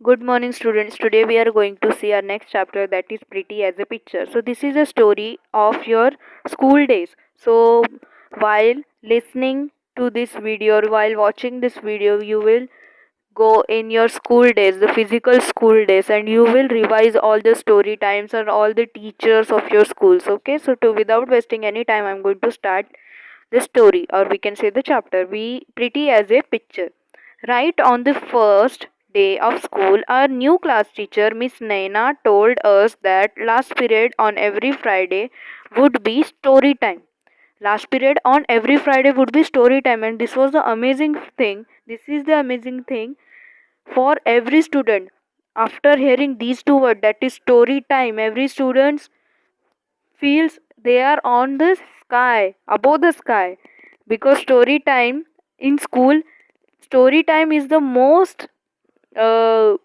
Good morning, students. Today we are going to see our next chapter, that is Pretty as a Picture. So, this is a story of your school days. So, while listening to this video or while watching this video, you will go in your school days, the physical school days, and you will revise all the story times and all the teachers of your schools. Okay, so to without wasting any time, I'm going to start the story, or we can say the chapter. We Pretty as a Picture. Right on the first day of school, our new class teacher, Miss Naina, told us that last period on every Friday would be story time. Last period on every Friday would be story time, and this was the amazing thing. This is the amazing thing for every student. After hearing these two words, that is story time, every student feels they are on the sky, above the sky, because story time in school, story time is the uh,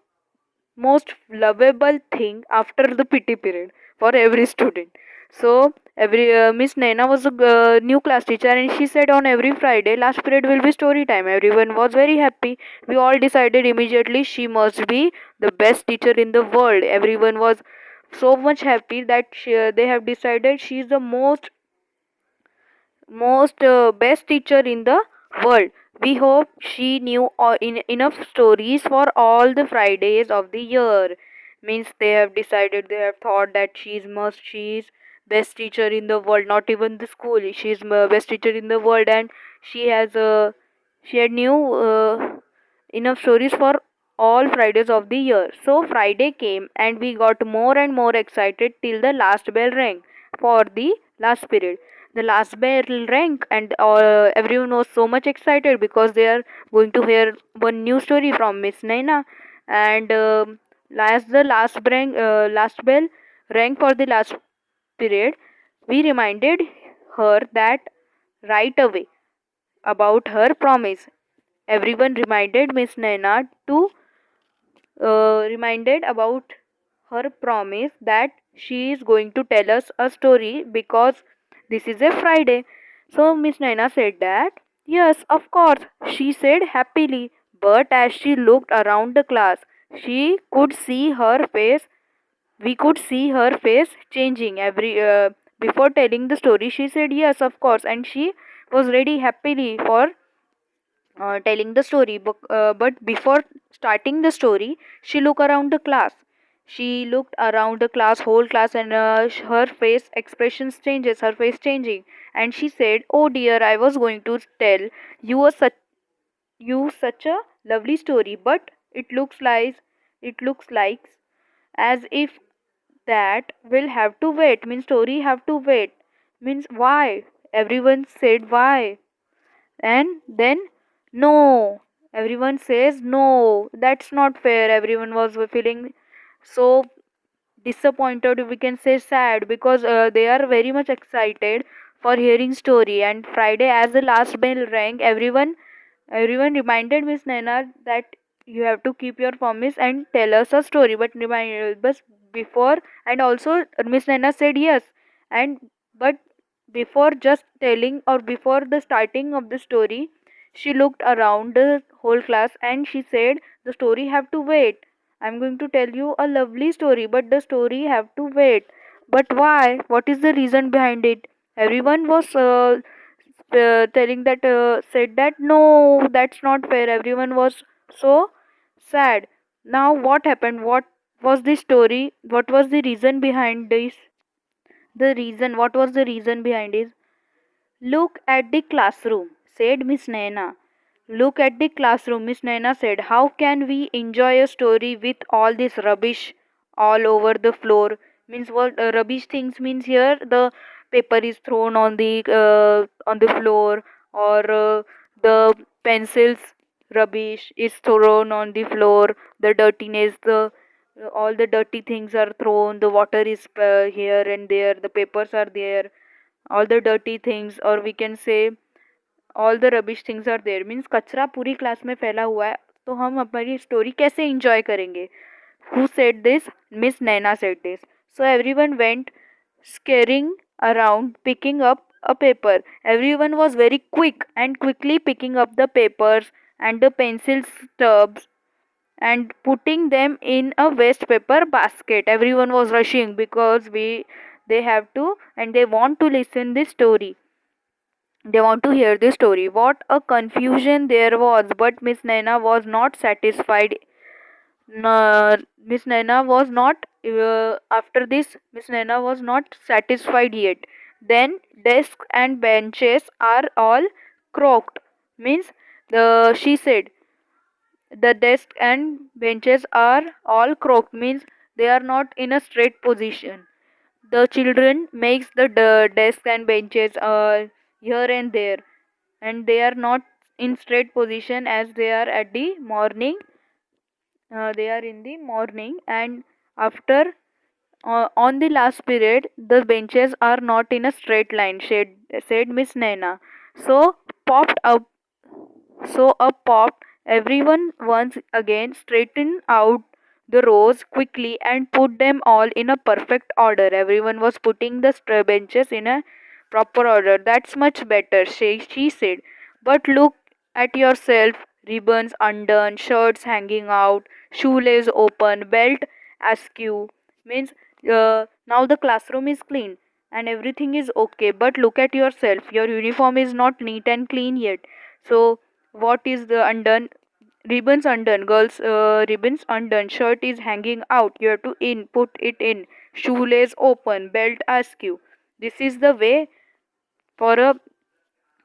most lovable thing after the PT period for every student. So every Miss Naina was a new class teacher, and she said on every Friday last period will be story time. Everyone was very happy. We all decided immediately she must be the best teacher in the world. Everyone was so much happy that they have decided she is the most best teacher in the world. We hope she knew enough stories for all the Fridays of the year. Means they have decided, they have thought that she is best teacher in the world. Not even the school. She is best teacher in the world, and she has she had knew enough stories for all Fridays of the year. So Friday came, and we got more and more excited till the last bell rang for the last period. The last bell rang, and everyone was so much excited because they are going to hear one new story from Miss Naina. And last bell rang for the last period, we reminded her that right away about her promise. Everyone reminded Miss Naina to reminded about her promise that she is going to tell us a story because this is a Friday. So Miss Naina said that, yes, of course, she said happily. But as she looked around the class, she could see her face. We could see her face changing every. Before telling the story, she said yes, of course, and she was ready happily for telling the story. But before starting the story, she looked around the class. She looked around the class, whole class, and her face expressions changes, her face changing, and she said, "Oh dear, I was going to tell you such a lovely story, but it looks like as if that will have to wait. Means story have to wait. Means why?" Everyone said why, and then no, everyone says no, that's not fair. Everyone was feeling so disappointed, we can say sad, because they are very much excited for hearing story. And Friday, as the last bell rang, everyone reminded Miss Naina that you have to keep your promise and tell us a story. But before, and also Miss Naina said yes, and but before just telling or before the starting of the story, she looked around the whole class and she said, "The story have to wait. I'm going to tell you a lovely story, but the story have to wait." But why? What is the reason behind it? Everyone was telling that said that no, that's not fair. Everyone was so sad. Now what happened? What was the story? What was the reason behind this? The reason, what was the reason behind it? "Look at the classroom," said Miss Naina. "Look at the classroom," Miss Naina said. "How can we enjoy a story with all this rubbish all over the floor?" Means what rubbish things means here? The paper is thrown on the floor, or the pencils rubbish is thrown on the floor. The dirtiness, the all the dirty things are thrown. The water is here and there. The papers are there, all the dirty things, or we can say all the rubbish things are there. Means कचरा पूरी class में फैला हुआ है, तो हम हमारी story कैसे इंजॉय करेंगे? Who said this? Miss Naina said this. So everyone went scurrying around picking up a paper. Everyone was very quick and quickly picking up the papers and the pencil stubs and putting them in a waste paper basket. Everyone was rushing because they have to and they want to listen this story. They want to hear the story. What a confusion there was, but Miss Naina was not satisfied. Miss Naina was not, after this, Miss Naina was not satisfied yet. Then desks and benches are all crooked. Means she said the desk and benches are all crooked. Means they are not in a straight position. The children makes the desk and benches here and there, and they are not in straight position as they are at the morning. They are in the morning, and after on the last period the benches are not in a straight line, said Miss Naina. So popped up so up popped. Everyone once again straightened out the rows quickly and put them all in a perfect order. Everyone was putting the benches in a proper order. That's much better, she said. But look at yourself, ribbons undone, shirts hanging out, shoelace open, belt askew. Means now the classroom is clean and everything is okay. But look at yourself. Your uniform is not neat and clean yet. So what is the undone? Ribbons undone, girls, ribbons undone, shirt is hanging out, you have to in put it in, shoelace open, belt askew. This is the way. For a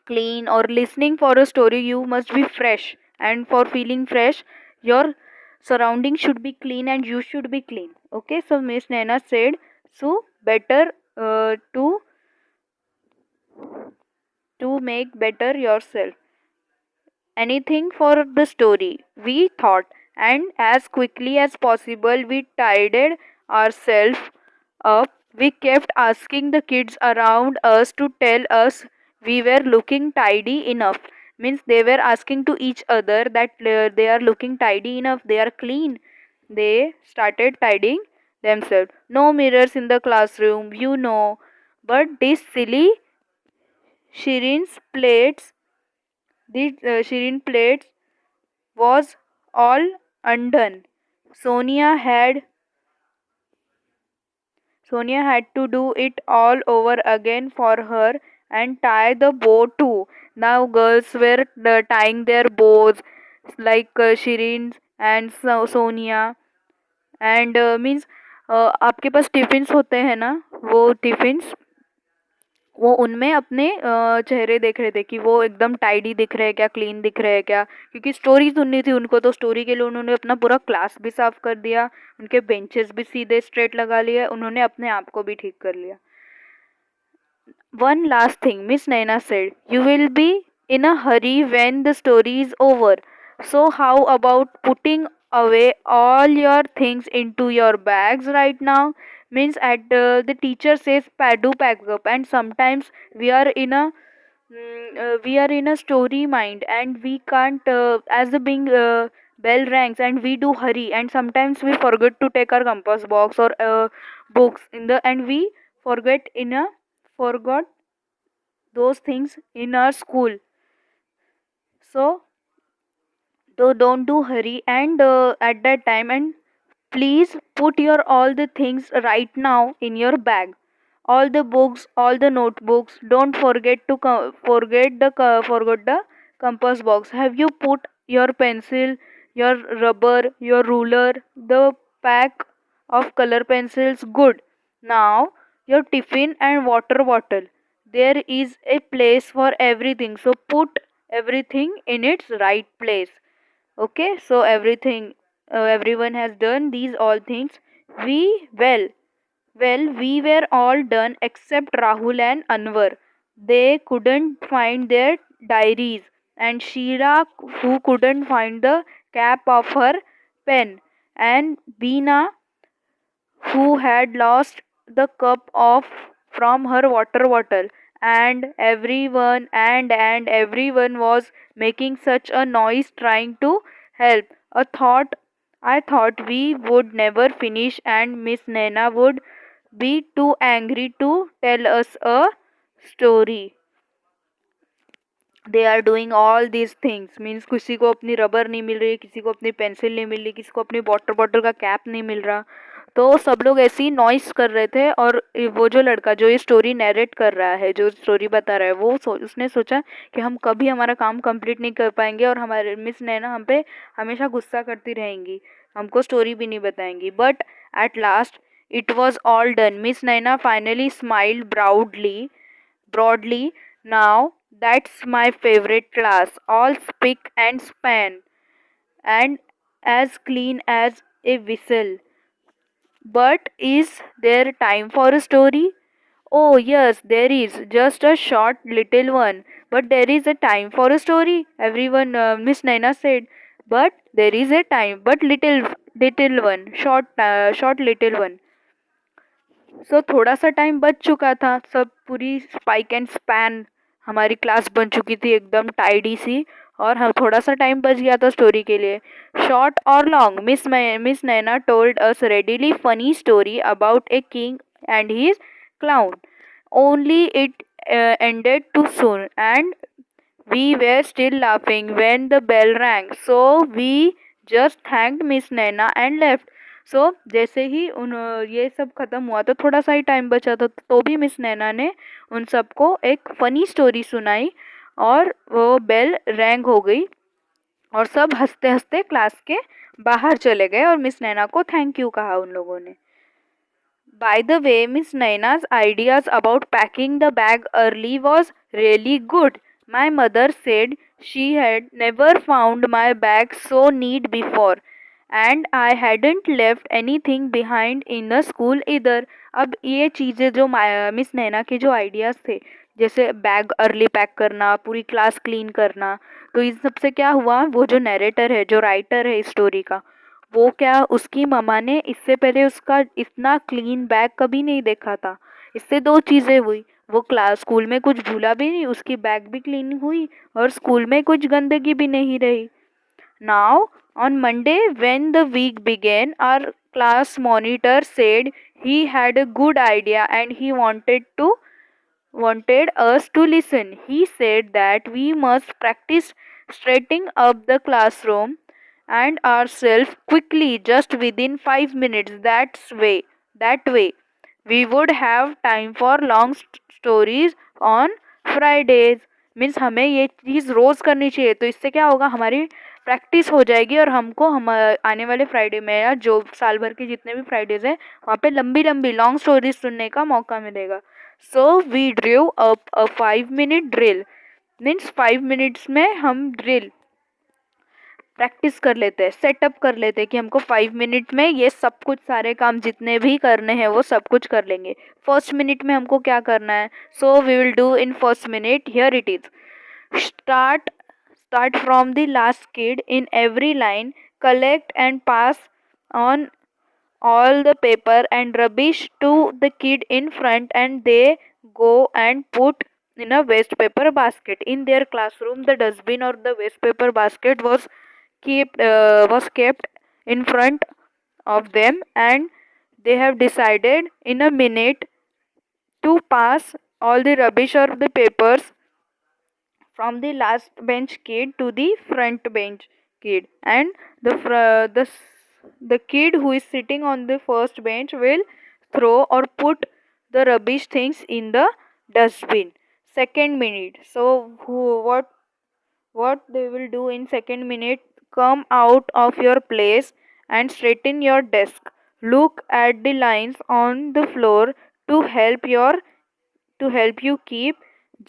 clean or listening for a story, you must be fresh, and for feeling fresh, your surroundings should be clean and you should be clean. Okay, so Miss Naina said, so better to make better yourself, anything for the story, we thought, and as quickly as possible we tidied ourselves up. We kept asking the kids around us to tell us we were looking tidy enough. Means they were asking to each other that they are looking tidy enough, they are clean. They started tidying themselves. No mirrors in the classroom, you know. But these silly Shirin's plates, these Shirin plates was all undone. Sonia had Sonia had to do it all over again for her and tie the bow too. Now girls were tying their bows like Shirin and Sonia, and means आपके पास tiffins होते हैं ना, वो tiffins वो उनमें अपने चेहरे देख रहे थे कि वो एकदम टाइडी दिख रहे हैं क्या, क्लीन दिख रहे हैं क्या, क्योंकि स्टोरी सुननी थी उनको, तो स्टोरी के लिए उन्होंने अपना पूरा क्लास भी साफ कर दिया, उनके बेंचेस भी सीधे स्ट्रेट लगा लिए, उन्होंने अपने आप को भी ठीक कर लिया. One last thing, Miss Naina said, you will be in a hurry when the story is over. So, how about putting away all your things into your bags right now? Means, at the teacher says, do pack up, and sometimes we are in a we are in a story mind and we can't as the being bell rangs and we do hurry, and sometimes we forget to take our compass box or books in the, and we forget in a forgot those things in our school. So don't do hurry and at that time, and please put your all the things right now in your bag, all the books, all the notebooks. Don't forget to forget the compass box. Have you put your pencil, your rubber, your ruler, the pack of color pencils? Good. Now your tiffin and water bottle, there is a place for everything, so put everything in its right place. Okay, so everyone has done these all things. We we were all done except Rahul and Anwar. They couldn't find their diaries, and Sheila, who couldn't find the cap of her pen, and Beena, who had lost the cup of from her water bottle, and everyone was making such a noise trying to help. A thought I thought we would never finish and Miss Naina would be too angry to tell us a story. They are doing all these things, means किसी को अपनी rubber नहीं मिल रही, किसी को अपनी pencil नहीं मिल रही, किसी को अपनी वाटर बॉटल का कैप नहीं मिल रहा। तो सब लोग ऐसे ही नॉइस कर रहे थे। और वो जो लड़का जो ये स्टोरी नरेट कर रहा है, जो स्टोरी बता रहा है, उसने सोचा कि हम कभी हमारा काम कंप्लीट नहीं कर पाएंगे और हमारे मिस नैना हम पे हमेशा गुस्सा करती रहेंगी, हमको स्टोरी भी नहीं बताएंगी। But at last it was all done. Miss Naina finally smiled broadly. Now that's my favorite class. All spick and span and as clean as a whistle. But is there time for a story? Oh, yes, there is. Just a short little one. But there is a time for a story. Everyone, Miss Naina said. But there is a time. But little one. Short little one. सो थोड़ा सा time बच चुका था, सब पूरी spike and span हमारी class बन चुकी थी एकदम टाइडी सी। और हम थोड़ा सा टाइम बच गया था स्टोरी के लिए। शॉर्ट और long, miss Naina told us readily funny story about a king and his clown. Only it ended too soon and we were still laughing when the bell rang, so we just thanked Miss Naina and left. So जैसे ही ये सब खत्म हुआ तो थोड़ा सा ही time बचा था, तो भी मिस नैना ने उन सबको एक फनी स्टोरी सुनाई और वो बेल रैंग हो गई और सब हंसते हंसते क्लास के बाहर चले गए और मिस नैना को थैंक यू कहा उन लोगों ने। By the way, Miss Naina's ideas about packing the bag early was really good. My mother said she had never found my bag so neat before, and I hadn't left anything behind in the school either. अब ये चीज़ें जो miss नैना के जो ideas थे, जैसे bag early pack करना, पूरी क्लास क्लीन करना, तो इस सब से क्या हुआ, वो जो नरेटर है, जो राइटर है इस स्टोरी का, वो क्या, उसकी मम्मा ने इससे पहले उसका इतना क्लीन बैग कभी नहीं देखा था। इससे दो चीज़ें हुई, वो क्लास स्कूल में कुछ भूला भी नहीं, उसकी बैग भी क्लीन हुई और स्कूल में कुछ गंदगी भी नहीं रही। Now on Monday when the week began our class monitor said he had a good idea and he wanted us to listen. He said that we must practice straightening up the classroom and ourselves quickly just within 5 minutes. That way we would have time for long stories on Fridays. Means हमें ये चीज़ रोज़ करनी चाहिए, तो इससे क्या होगा, हमारी practice हो जाएगी और हमको हम आने वाले फ्राइडे में या जो साल भर के जितने भी फ्राइडेज हैं वहाँ पे लंबी लंबी लॉन्ग स्टोरीज सुनने का मौका मिलेगा। So we drive up a 5 minute drill. Means 5 minutes में हम ड्रिल प्रैक्टिस कर लेते हैं, सेटअप कर लेते हैं कि हमको 5 मिनट में ये सब कुछ सारे काम जितने भी करने हैं वो सब कुछ कर लेंगे। फर्स्ट मिनट में हमको क्या करना है, so we will do in first minute. Here it is. Start from the last kid in every line, collect and pass on all the paper and rubbish to the kid in front, and they go and put in a waste paper basket. In their classroom the dustbin or the waste paper basket was kept in front of them, and they have decided in a minute to pass all the rubbish or the papers from the last bench kid to the front bench kid, and the kid who is sitting on the first bench will throw or put the rubbish things in the dustbin. Second minute, so what they will do in second minute, come out of your place and straighten your desk, look at the lines on the floor to help you keep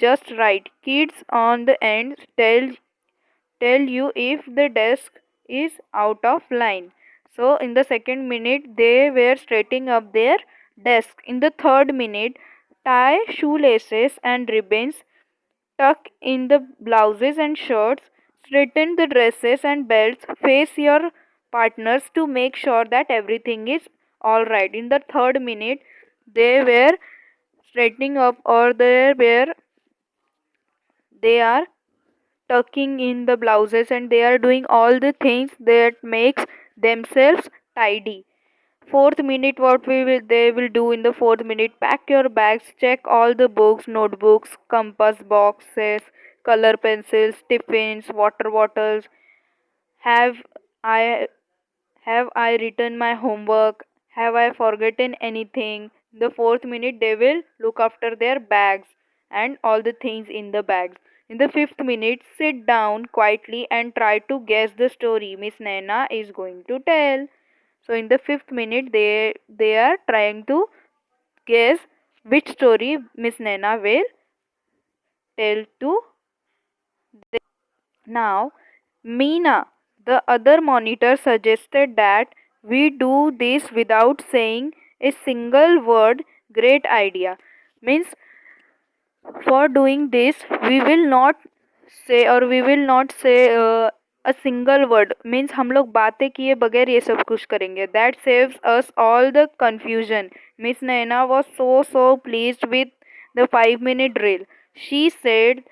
just right. Kids on the end tell you if the desk is out of line. So in the second minute they were straightening up their desk. In the third minute, tie shoelaces and ribbons, tuck in the blouses and shirts, straighten the dresses and belts, face your partners to make sure that everything is all right. In the third minute they were straightening up, or they are tucking in the blouses and they are doing all the things that makes themselves tidy. Fourth minute, what they will do in the fourth minute, pack your bags, check all the books, notebooks, compass boxes, color pencils, tiffins, water bottles. Have I have I written my homework? Have I forgotten anything? The fourth minute they will look after their bags and all the things in the bags. In the fifth minute, sit down quietly and try to guess the story Miss Naina is going to tell. So in the fifth minute, they are trying to guess which story Miss Naina will tell to them. Now, Meena, the other monitor, suggested that we do this without saying a single word. Great idea. Means for doing this, we will not say a single word. Means हम लोग बातें किए बगैर ये सब कुछ करेंगे. That saves us all the confusion. Miss Naina was so pleased with the 5 minute drill. She said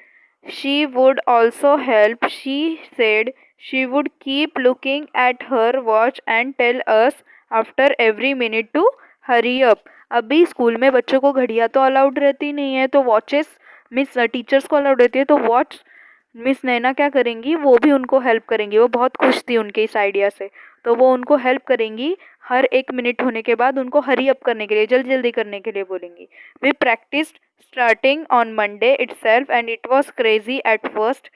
she would also help. She said she would keep looking at her watch and tell us after every minute to hurry up. अभी school में बच्चों को घड़ियाँ तो allowed रहती नहीं है, तो वॉचेस मिस टीचर्स को अलाउड रहती है, तो वॉच मिस नैना क्या करेंगी, वो भी उनको हेल्प करेंगी. वो बहुत खुश थी उनके इस आइडिया से, तो वो उनको हेल्प करेंगी. हर 1 मिनट होने के बाद उनको हरी अप करने के लिए, जल्दी जल्दी करने के लिए बोलेंगी. We practised starting on Monday itself and it was crazy at first.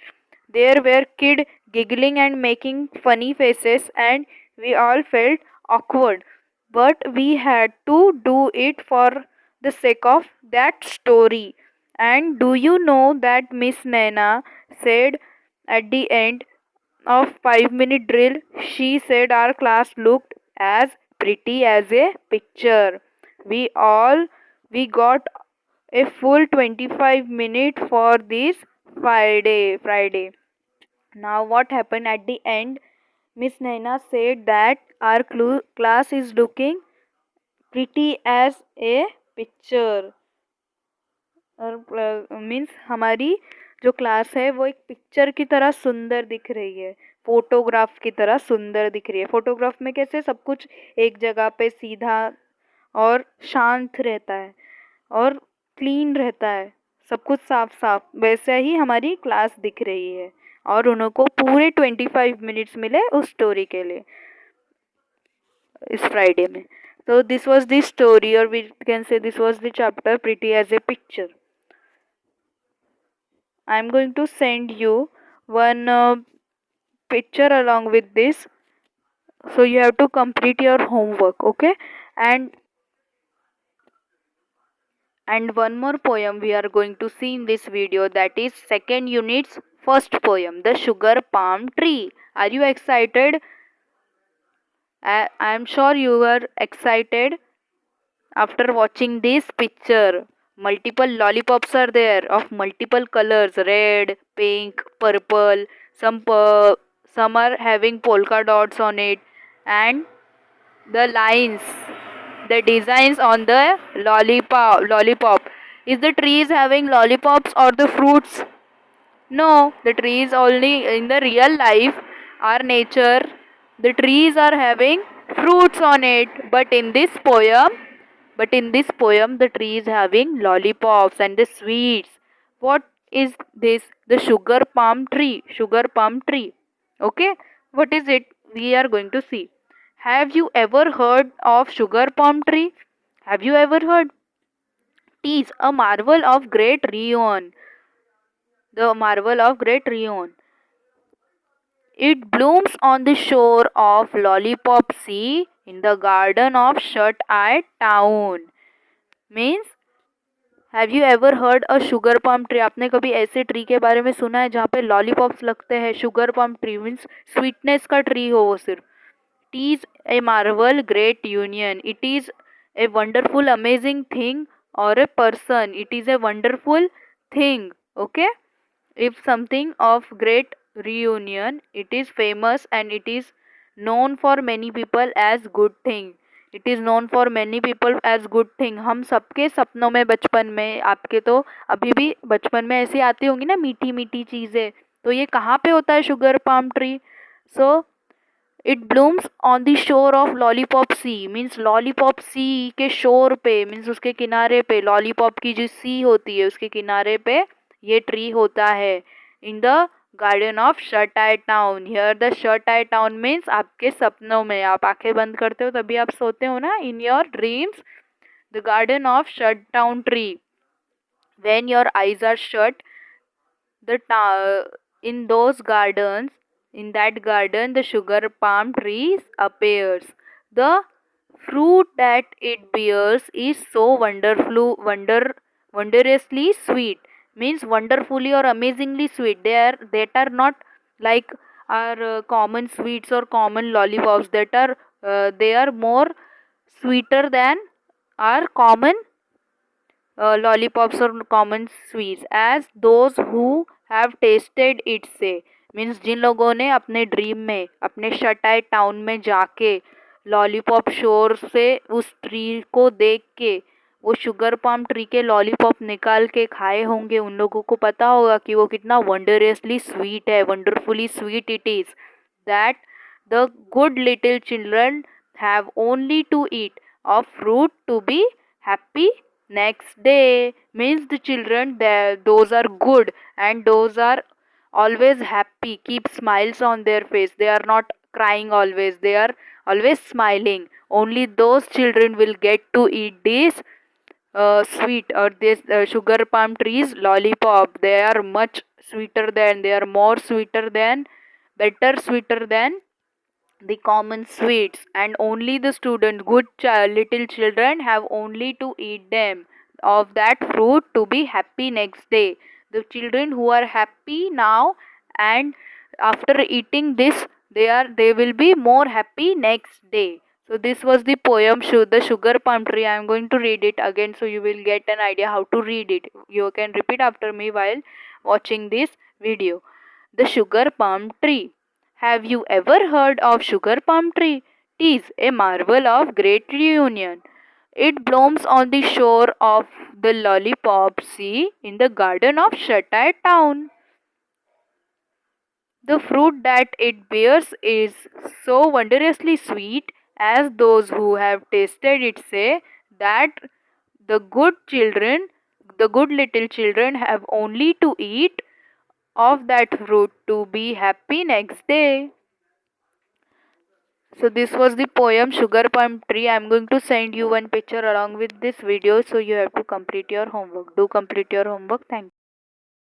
There were kids giggling and making funny faces and we all felt awkward. But we had to do it for the sake of that story. And do you know that Miss Naina said at the end of 5 minute drill, she said our class looked as pretty as a picture. We got a full 25 minutes for this Friday. Now what happened at the end? Miss Naina said that our class is looking pretty as a picture. और means हमारी जो class है वो एक picture की तरह सुंदर दिख रही है, फोटोग्राफ की तरह सुंदर दिख रही है. फोटोग्राफ में कैसे सब कुछ एक जगह पे सीधा और शांत रहता है और क्लीन रहता है, सब कुछ साफ साफ, वैसे ही हमारी क्लास दिख रही है. और उनको पूरे 25 मिनट्स मिले उस स्टोरी के लिए इस फ्राइडे में. तो दिस वॉज द स्टोरी, और we can say this was the chapter pretty as a picture. I am going to send you one picture along with this, so you have to complete your homework, okay? And one more poem we are going to see in this video, that is second unit's first poem, The Sugar Palm Tree. Are you excited? I am sure you are excited after watching this picture. Multiple lollipops are there of multiple colors, red, pink, purple. Some are having polka dots on it, and the lines, the designs on the lollipop. Is the trees having lollipops or the fruits? No, the trees only in the real life, our nature, the trees are having fruits on it. But in this poem, the tree is having lollipops and the sweets. What is this? The sugar palm tree. Sugar palm tree. Okay? What is it? We are going to see. Have you ever heard of sugar palm tree? Have you ever heard? Tis a marvel of great renown. The marvel of great renown. It blooms on the shore of Lollipop Sea in the garden of Shut-Eye Town. Means, have you ever heard a sugar pump tree? आपने कभी ऐसे tree के बारे में सुना है जहाँ पे लॉलीपॉप्स लगते हैं? Sugar pump tree means sweetness का ट्री हो वो सिर्फ. It is a marvel great union. It is a wonderful amazing thing or a person. It is a wonderful thing. Okay? If something of great reunion, it is famous and it is known for many people as good thing. It is known for many people as good thing. हम सबके सपनों में बचपन में, आपके तो अभी भी बचपन में ऐसी आती होंगी ना मीठी मीठी चीज़ें, तो ये कहाँ पे होता है sugar palm tree? So it blooms on the shore of lollipop sea. Means lollipop sea के शोर पे, मीन्स उसके किनारे पे, लॉलीपॉप की जो सी होती है उसके किनारे पे ये ट्री होता है. in the garden of shut-eye town. Here the shut-eye town means आपके सपनों में, आप आंखें बंद करते हो तभी आप सोते हो ना, in your dreams. The garden of shut-down tree. When your eyes are shut, in those gardens, in that garden, the sugar palm trees appears. The fruit that it bears is so wondrously sweet. Means wonderfully or amazingly sweet. That are not like our common sweets or common lollipops. They are more sweeter than our common lollipops or common sweets, as those who have tasted it say. Means जिन लोगों ने अपने dream में, अपने शटाई town में जाके lollipop शोर से उस ट्री को देख के वो शुगर पाम ट्री के लॉलीपॉप निकाल के खाए होंगे, उन लोगों को पता होगा कि वो कितना वंडरसली स्वीट है, wonderfully sweet it is, that the good little children have only to eat of fruit to be happy next day. Means the children, those are good and those are always happy, keep smiles on their face, they are not crying always, they are always smiling. Only those children will get to eat this sweet or this sugar palm trees lollipop. They are much sweeter than, they are more sweeter than, better sweeter than the common sweets, and only the students, little children, have only to eat them of that fruit to be happy next day. The children who are happy now and after eating this, they will be more happy next day. So this was the poem The Sugar Palm Tree. I am going to read it again so you will get an idea how to read it. You can repeat after me while watching this video. The Sugar Palm Tree. Have you ever heard of sugar palm tree? Tis a marvel of great reunion. It blooms on the shore of the Lollipop Sea in the garden of Shut-Eye Town. The fruit that it bears is so wondrously sweet, as those who have tasted it say, that the good children, the good little children, have only to eat of that fruit to be happy next day. So this was the poem Sugar Palm Tree. I am going to send you one picture along with this video, so you have to complete your homework. Do complete your homework. Thank you.